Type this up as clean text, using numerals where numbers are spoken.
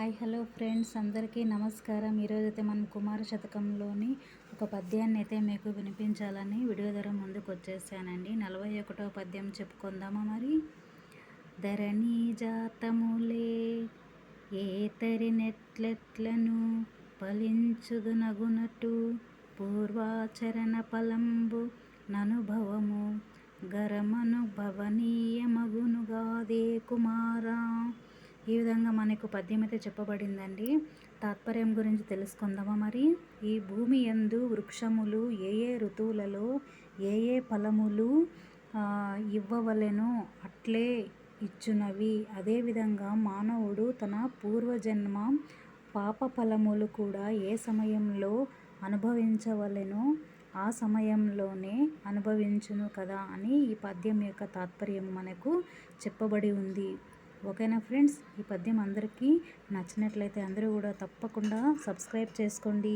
Hi hello friends, అందరికీ నమస్కారం. ఈరోజైతే మనం కుమార శతకంలోని ఒక పద్యాన్ని అయితే మీకు వినిపించాలని వీడియో ద్వారా ముందుకు వచ్చేసానండి. 41వ పద్యం చెప్పుకుందామా మరి. ధరణి జాతములే ఏతరి నెట్లెట్లను ఫలించుదు నగునటు పూర్వాచరణ ఫలంబు ననుభవము గరమనుభవనీయమగునుగాదే కుమారా. ఈ విధంగా మనకు పద్యం అయితే చెప్పబడిందండి. తాత్పర్యం గురించి తెలుసుకుందామా మరి. ఈ భూమి యందు వృక్షములు ఏ ఏ ఋతువులలో ఏ ఏ ఫలములు ఇవ్వవలెనో అట్లే ఇచ్చునవి. అదేవిధంగా మానవుడు తన పూర్వజన్మ పాప ఫలములు కూడా ఏ సమయంలో అనుభవించవలెనో ఆ సమయంలోనే అనుభవించును కదా అని ఈ పద్యం యొక్క తాత్పర్యం మనకు చెప్పబడి ఉంది. ఓకేనా ఫ్రెండ్స్, ఈ పద్యం అందరికీ నచ్చినట్లయితే అందరూ కూడా తప్పకుండా సబ్స్క్రైబ్ చేసుకోండి.